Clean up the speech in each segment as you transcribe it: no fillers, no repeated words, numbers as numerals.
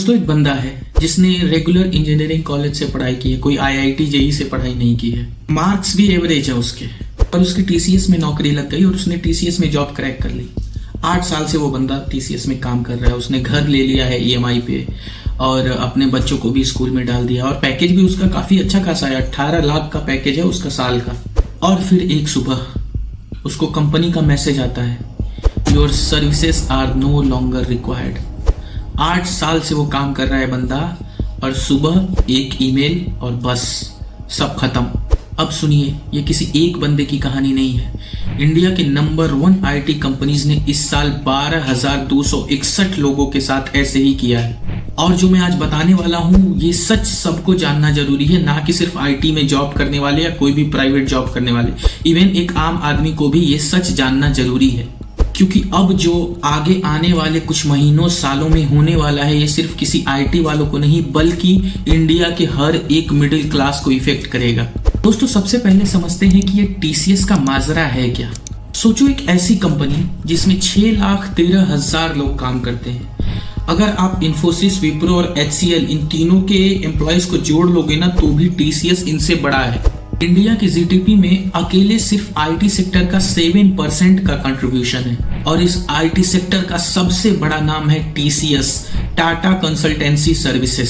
दोस्तों एक बंदा है जिसने रेगुलर इंजीनियरिंग कॉलेज से पढ़ाई की है, कोई आईआईटी जेई से पढ़ाई नहीं की है, मार्क्स भी एवरेज है उसके, पर उसकी टीसीएस में नौकरी लग गई और उसने टीसीएस में जॉब क्रैक कर ली। 8 साल से वो बंदा टीसीएस में काम कर रहा है। उसने घर ले लिया है ईएमआई पे और अपने बच्चों को भी स्कूल में डाल दिया और पैकेज भी उसका काफी अच्छा खासा है, 18 लाख का पैकेज है उसका साल का। और फिर एक सुबह उसको कंपनी का मैसेज आता है, your services are no longer required. 8 साल से वो काम कर रहा है बंदा और सुबह एक ईमेल और बस सब खत्म। अब सुनिए, ये किसी एक बंदे की कहानी नहीं है। इंडिया के नंबर 1 आईटी कंपनीज ने इस साल 12,261 लोगों के साथ ऐसे ही किया है। और जो मैं आज बताने वाला हूँ ये सच सबको जानना जरूरी है, ना कि सिर्फ आईटी में जॉब करने वाले या कोई भी प्राइवेट जॉब करने वाले, इवन एक आम आदमी को भी ये सच जानना जरूरी है। क्योंकि अब जो आगे आने वाले कुछ महीनों सालों में होने वाला है ये सिर्फ किसी आईटी वालों को नहीं बल्कि इंडिया के हर एक मिडिल क्लास को इफेक्ट करेगा। दोस्तों सबसे पहले समझते हैं कि ये टीसीएस का माजरा है क्या। सोचो एक ऐसी कंपनी जिसमें 6,13,000 लोग काम करते हैं। अगर आप इन्फोसिस, विप्रो और एचसीएल इन तीनों के एम्प्लॉयज को जोड़ लोगे ना तो भी टीसीएस इनसे बड़ा है। इंडिया के जीडीपी में अकेले सिर्फ आईटी सेक्टर का 7% का कंट्रीब्यूशन है और इस आईटी सेक्टर का सबसे बड़ा नाम है TCS, Tata consultancy services.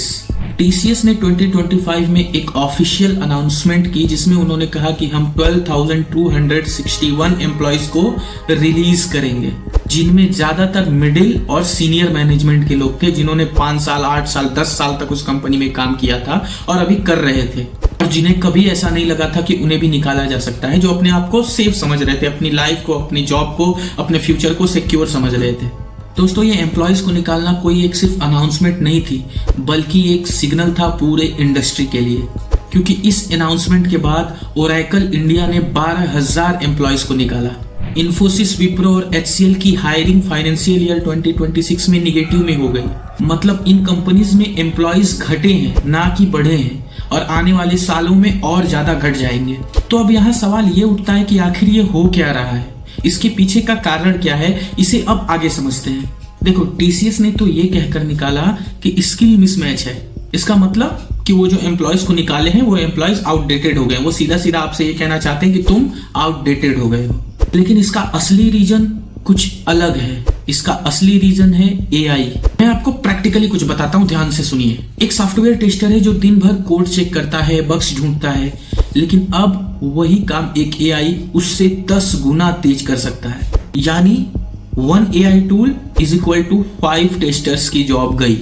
TCS ने 2025 में एक ऑफिशियल अनाउंसमेंट की जिसमें उन्होंने कहा कि हम 12,261 एम्प्लॉयज को रिलीज करेंगे, जिनमें ज्यादातर मिडिल और सीनियर मैनेजमेंट के लोग थे जिन्होंने 5 साल, 8 साल, 10 साल तक उस कंपनी में काम किया था और अभी कर रहे थे, और जिन्हें कभी ऐसा नहीं लगा था कि उन्हें भी निकाला जा सकता है, जो अपने आप को सेफ समझ रहे थे, अपनी लाइफ को, अपनी जॉब को, अपने फ्यूचर को सिक्योर समझ रहे थे। दोस्तों ये एम्प्लॉयज को निकालना कोई एक सिर्फ अनाउंसमेंट नहीं थी बल्कि एक सिग्नल था पूरे इंडस्ट्री के लिए, क्योंकि इस अनाउंसमेंट के बाद ओरेकल इंडिया ने 12,000 एम्प्लॉयज को निकाला। इन्फोसिस, विप्रो और एचसीएल की हायरिंग फाइनेंशियल ईयर 2026 में निगेटिव में हो गई। मतलब इन कंपनीज में एम्प्लॉयज घटे हैं ना कि बढ़े हैं और आने वाले सालों में और ज्यादा घट जाएंगे। तो अब यहाँ सवाल ये उठता है कि आखिर ये हो क्या रहा है, इसके पीछे का कारण क्या है, इसे अब आगे समझते हैं। देखो टीसीएस ने तो ये कहकर निकाला कि स्किल मिसमैच है। इसका मतलब कि वो जो एम्प्लॉयज को निकाले हैं वो एम्प्लॉयज आउटडेटेड हो गए। वो सीधा सीधा आपसे ये कहना चाहते हैं कि तुम आउटडेटेड हो गए हो। लेकिन इसका असली रीजन कुछ अलग है। इसका असली रीजन है एआई। मैं आपको प्रैक्टिकली कुछ बताता हूँ, ध्यान से सुनिए। एक सॉफ्टवेयर टेस्टर है जो दिन भर कोड चेक करता है, बग्स ढूंढता है, लेकिन अब वही काम एक एआई उससे 10 गुना तेज कर सकता है। यानी 1 AI tool is equal to 5 testers की जॉब गई।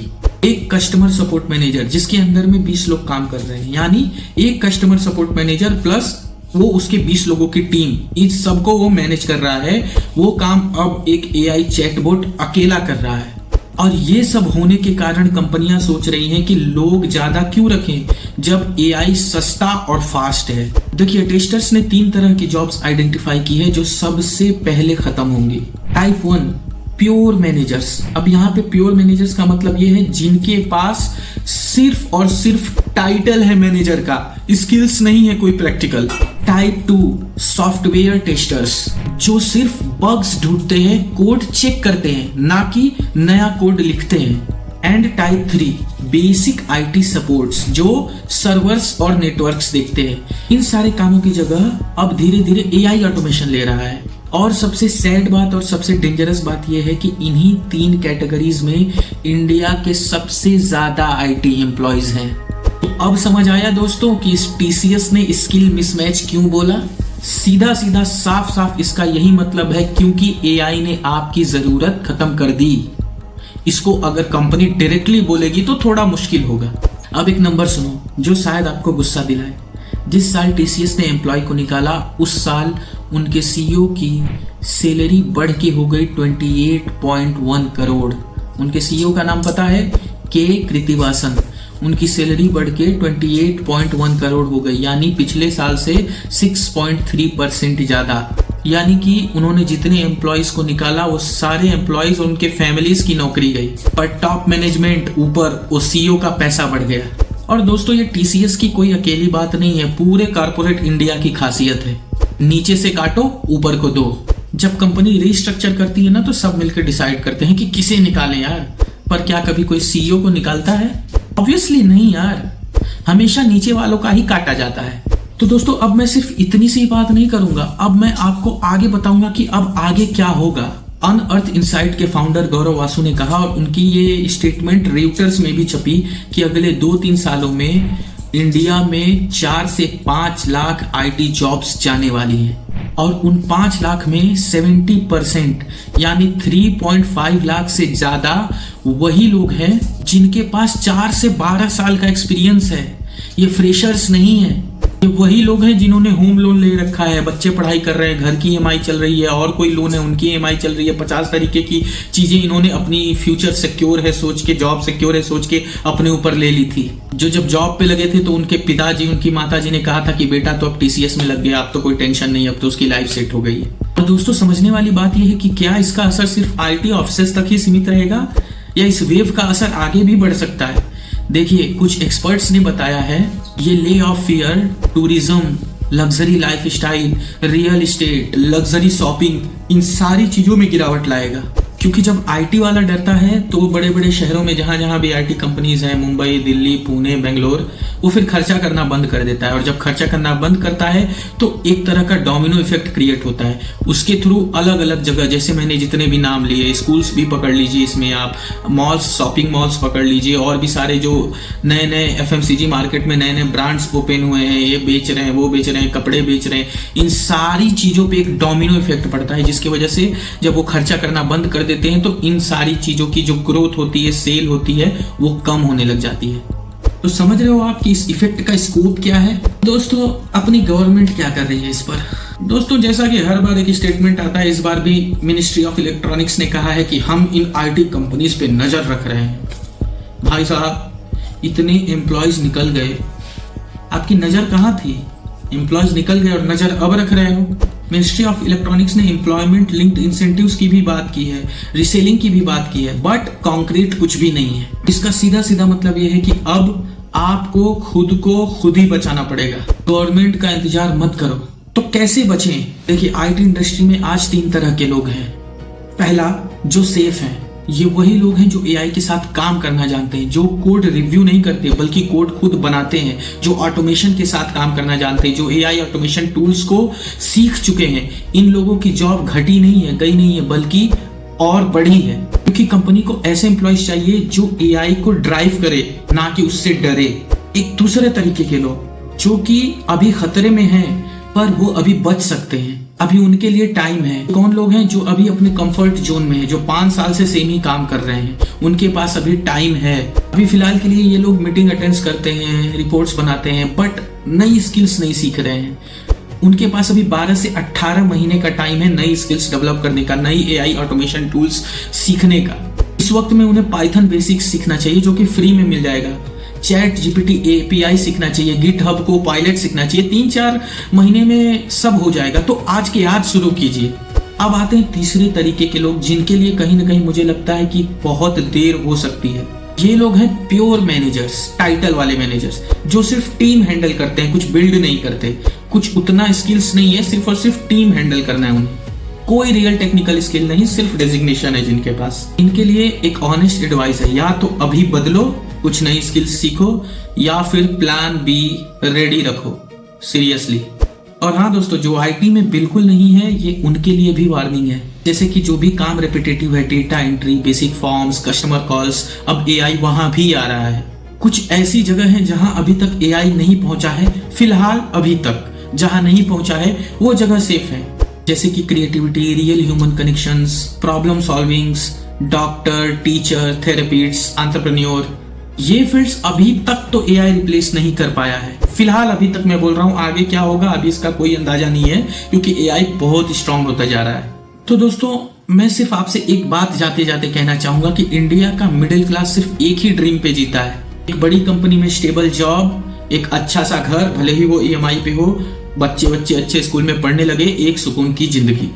एक कस्टमर सपोर्ट मैनेजर जिसके अंदर में 20 लोग काम कर रहे हैं, यानी एक कस्टमर सपोर्ट मैनेजर प्लस वो उसके 20 लोगों की टीम, इस सबको वो मैनेज कर रहा है। वो काम अब एक एआई चैटबॉट अकेला कर रहा है। और ये सब होने के कारण कंपनियां सोच रही हैं कि लोग ज्यादा क्यों रखें जब एआई सस्ता और फास्ट है। देखिए टेस्टर्स ने 3 तरह की जॉब्स आइडेंटिफाई की है जो सबसे पहले खत्म होंगी। Type 1 pure managers. अब यहाँ पे प्योर मैनेजर्स का मतलब ये है जिनके पास सिर्फ और सिर्फ टाइटल है मैनेजर का, स्किल्स नहीं है कोई प्रैक्टिकल। टाइप 2 सॉफ्टवेयर टेस्टर्स जो सिर्फ बग्स ढूंढते हैं, कोड चेक करते हैं, ना कि नया कोड लिखते हैं। And type 3 basic IT supports जो सर्वर्स और नेटवर्क्स देखते हैं। इन सारे कामों की जगह अब धीरे धीरे एआई ऑटोमेशन ले रहा है। और सबसे सैड बात और सबसे डेंजरस बात यह है कि इन्हीं 3 कैटेगरीज में इंडिया के सबसे ज्यादा आईटी एम्प्लॉयज हैं। तो अब समझ आया दोस्तों कि इस टीसीएस ने स्किल मिसमैच क्यों बोला। सीधा सीधा साफ साफ इसका यही मतलब है क्योंकि एआई ने आपकी जरूरत खत्म कर दी। इसको अगर कंपनी डायरेक्टली बोलेगी तो थोड़ा मुश्किल होगा। अब एक नंबर सुनो जो शायद आपको गुस्सा दिलाए। जिस साल टीसीएस ने एम्प्लॉय को निकाला उस साल उनके सीईओ की सैलरी बढ़ के हो गई 28.1 करोड़। उनके सीईओ का नाम पता है, के कृतिवासन। उनकी सैलरी बढ़ के 28.1 करोड़ हो गई, यानी पिछले साल से 6.3% ज्यादा। यानी कि उन्होंने जितने एम्प्लॉयज को निकाला वो सारे एम्प्लॉयज और उनके फैमिलीज की नौकरी गई, पर टॉप मैनेजमेंट ऊपर, वो सीईओ का पैसा बढ़ गया। और दोस्तों ये टीसीएस की कोई अकेली बात नहीं है, पूरे कॉर्पोरेट इंडिया की खासियत है। नीचे से काटो, ऊपर को दो। जब कंपनी रीस्ट्रक्चर करती है ना तो सब मिलकर डिसाइड करते हैं कि किसे निकालें यार। पर क्या कभी कोई सीईओ को निकालता है? ऑब्वियसली नहीं यार, हमेशा नीचे वालों का ही काटा जाता है। तो दोस्तों अब मैं सिर्फ इतनी सी बात नहीं करूंगा, अब मैं आपको आगे बताऊंगा कि अब आगे क्या होगा। अनअर्थ इनसाइट के फाउंडर गौरव वासु ने कहा, और उनकी ये स्टेटमेंट रेउटर्स में भी छपी, कि अगले 2-3 सालों में इंडिया में 4 से 5 लाख आईटी जॉब्स जाने वाली हैं, और उन 5 लाख में 70% यानी 3.5 लाख से ज्यादा वही लोग हैं जिनके पास 4 से 12 साल का एक्सपीरियंस है। ये फ्रेशर्स नहीं है, ये वही लोग हैं जिन्होंने होम लोन ले रखा है, बच्चे पढ़ाई कर रहे हैं, घर की ईएमआई चल रही है, और कोई लोन है उनकी ईएमआई चल रही है। 50 तरीके की चीजें इन्होंने अपनी फ्यूचर सिक्योर है सोच के, जॉब सिक्योर है सोच के अपने ऊपर ले ली थी। जो जब जॉब पे लगे थे तो उनके पिताजी, उनकी माताजी ने कहा था कि बेटा तो अब टीसीएस में लग गया, अब तो कोई टेंशन नहीं, अब तो उसकी लाइफ सेट हो गई है। तो दोस्तों समझने वाली बात यह है कि क्या इसका असर सिर्फ आईटी ऑफिसर्स तक ही सीमित रहेगा, या इस वेव का असर आगे भी बढ़ सकता है? देखिए, कुछ एक्सपर्ट्स ने बताया है ये layoff fear tourism, luxury lifestyle, real estate, luxury shopping, इन सारी चीजों में गिरावट लाएगा। क्योंकि जब आईटी वाला डरता है तो बड़े बड़े शहरों में जहां जहां भी आईटी कंपनीज हैं, मुंबई, दिल्ली, पुणे, बेंगलोर, वो फिर खर्चा करना बंद कर देता है। और जब खर्चा करना बंद करता है तो एक तरह का डोमिनो इफेक्ट क्रिएट होता है। उसके थ्रू अलग अलग जगह, जैसे मैंने जितने भी नाम लिए, स्कूल्स भी पकड़ लीजिए, इसमें आप मॉल्स, शॉपिंग मॉल्स पकड़ लीजिए, और भी सारे जो नए नए एफएमसीजी मार्केट में नए नए ब्रांड्स ओपन हुए हैं, ये बेच रहे हैं, वो बेच रहे हैं, कपड़े बेच रहे हैं, इन सारी चीजों पे एक डोमिनो इफेक्ट पड़ता है, जिसकी वजह से जब वो खर्चा करना बंद कर देते हैं तो इन सारी चीजों की जो ग्रोथ होती है, सेल होती है, वो कम होने लग जाती है। तो समझ रहे हो आप कि इस इफेक्ट का स्कोप क्या है? दोस्तों अपनी गवर्नमेंट क्या कर रही है इस पर? दोस्तों जैसा कि हर बार एक स्टेटमेंट आता है, इस बार भी मिनिस्ट्री ऑफ इलेक्ट्रॉनिक्स ने कहा है कि हम इन आईटी कंपनीज पे नजर रख रहे हैं। भाई साहब, इतने एम्प्लॉयज निकल गए, आपकी नजर कहाँ थी? एम्प्लॉयज निकल गए और नजर अब रख रहे हो? मिनिस्ट्री ऑफ इलेक्ट्रॉनिक्स ने एम्प्लॉयमेंट लिंक्ड इंसेंटिव्स की भी बात की है, रीसेलिंग की भी बात की है, बट कॉन्क्रीट कुछ भी नहीं है। इसका सीधा सीधा मतलब यह है कि अब आपको खुद को खुद ही बचाना पड़ेगा, गवर्नमेंट का इंतजार मत करो। तो कैसे बचें? देखिए, आईटी इंडस्ट्री में आज 3 तरह के लोग हैं। पहला, जो सेफ हैं, ये वही लोग हैं जो एआई के साथ काम करना जानते हैं, जो कोड रिव्यू नहीं करते बल्कि कोड खुद बनाते हैं, जो ऑटोमेशन के साथ काम करना जानते हैं, जो एआई ऑटोमेशन टूल्स को सीख चुके हैं। इन लोगों की जॉब घटी नहीं है, गई नहीं है, बल्कि और बढ़ी है, क्योंकि कंपनी को ऐसे एम्प्लॉयज चाहिए जो एआई को ड्राइव करे, ना कि उससे डरे। एक दूसरे तरीके के लोग जो कि अभी खतरे में हैं पर वो अभी बच सकते हैं, अभी उनके लिए टाइम है। कौन लोग हैं? जो अभी अपने कंफर्ट जोन में है, जो 5 साल से सेम ही काम कर रहे हैं, उनके पास अभी टाइम है। अभी फिलहाल के लिए ये लोग मीटिंग अटेंड करते हैं, रिपोर्ट्स बनाते हैं, बट नई स्किल्स नहीं सीख रहे हैं। उनके पास अभी 12 से 18 महीने का टाइम है नई स्किल्स डेवलप करने का, नई एआई ऑटोमेशन टूल्स सीखने का। इस वक्त में उन्हें पाइथन बेसिक्स सीखना चाहिए जो कि फ्री में मिल जाएगा। चैट जीपीटी एपीआई सीखना चाहिए, गिटहब को पायलट सीखना चाहिए, 3-4 महीने में सब हो जाएगा। तो आज के आज शुरू कीजिए। अब आते हैं तीसरे तरीके के लोग, जिनके लिए कहीं ना कहीं मुझे लगता है कि बहुत देर हो सकती है। ये लोग हैं प्योर मैनेजर्स, टाइटल वाले मैनेजर्स, जो सिर्फ टीम हैंडल करते हैं, कुछ बिल्ड नहीं करते, कुछ उतना स्किल्स नहीं है, सिर्फ और सिर्फ टीम हैंडल करना है उन्हें, कोई रियल टेक्निकल स्किल नहीं, सिर्फ डेजिग्नेशन है जिनके पास। इनके लिए एक ऑनेस्ट एडवाइस है, या तो अभी बदलो, कुछ नई स्किल्स सीखो, या फिर प्लान बी रेडी रखो, सीरियसली। और हाँ दोस्तों, जो आईटी में बिल्कुल नहीं है, ये उनके लिए भी वार्निंग है। जैसे कि जो भी काम रेपिटेटिव है, data entry, basic forms, customer calls, अब एआई वहां भी आ रहा है। कुछ ऐसी जगह है जहां अभी तक एआई नहीं पहुंचा है, फिलहाल अभी तक जहां नहीं पहुंचा है वो जगह सेफ है, जैसे कि creativity, real human connections, problem solvings, doctor, teacher, therapist, entrepreneur. ये फील्ड्स अभी तक तो एआई रिप्लेस नहीं कर पाया है, फिलहाल अभी तक मैं बोल रहा हूं। आगे क्या होगा अभी इसका कोई अंदाजा नहीं है, क्योंकि एआई बहुत स्ट्रांग होता जा रहा है। तो दोस्तों, मैं सिर्फ आपसे एक बात जाते जाते कहना चाहूंगा कि इंडिया का मिडिल क्लास सिर्फ एक ही ड्रीम पे जीता है, एक बड़ी कंपनी में स्टेबल जॉब, एक अच्छा सा घर, भले ही वो ईएमआई पे हो, बच्चे अच्छे स्कूल में पढ़ने लगे, एक सुकून की जिंदगी।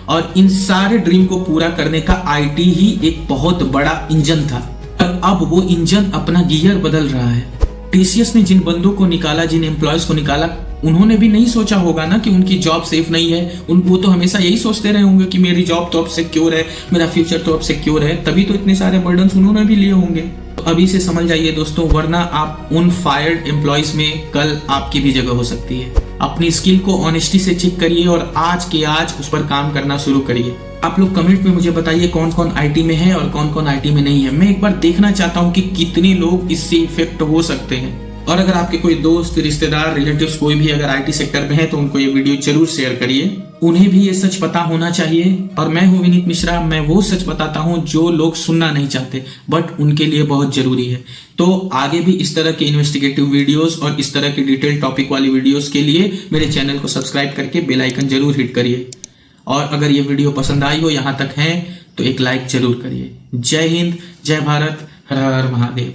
और इन सारे ड्रीम को पूरा करने का आईटी ही एक बहुत बड़ा इंजन था, और अब वो इंजन अपना गियर बदल रहा है। टीसीएस ने जिन बंदों को निकाला, जिन एम्प्लॉयज को निकाला, उन्होंने भी नहीं सोचा होगा ना कि उनकी जॉब सेफ नहीं है। वो तो हमेशा यही सोचते रहे होंगे कि मेरी जॉब तो अब सिक्योर है, मेरा फ्यूचर तो अब सिक्योर है, तभी तो इतने सारे बर्डन्स उन्होंने भी लिए होंगे। तो अभी से समझ जाइए दोस्तों, वरना आप उन फायर्ड एम्प्लॉयज में कल आपकी भी जगह हो सकती है। अपनी स्किल को ऑनेस्टी से चेक करिए और आज के आज उस पर काम करना शुरू करिए। आप लोग कमेंट में मुझे बताइए कौन कौन आईटी में है और कौन कौन आईटी में नहीं है। मैं एक बार देखना चाहता हूँ कि कितने लोग इससे इफेक्ट हो सकते हैं। और अगर आपके कोई दोस्त, रिश्तेदार, रिलेटिव्स कोई भी अगर आईटी सेक्टर में है तो उनको ये वीडियो जरूर शेयर करिए। उन्हें भी ये सच पता होना चाहिए। और मैं हूँ विनीत मिश्रा, मैं वो सच बताता हूँ जो लोग सुनना नहीं चाहते बट उनके लिए बहुत जरूरी है। तो आगे भी इस तरह के इन्वेस्टिगेटिव वीडियोस और इस तरह की डिटेल टॉपिक वाली वीडियोस के लिए मेरे चैनल को सब्सक्राइब करके बेल आइकन जरूर हिट करिए। और अगर ये वीडियो पसंद आई हो, यहाँ तक है, तो एक लाइक जरूर करिए। जय हिंद, जय भारत, हर हर महादेव।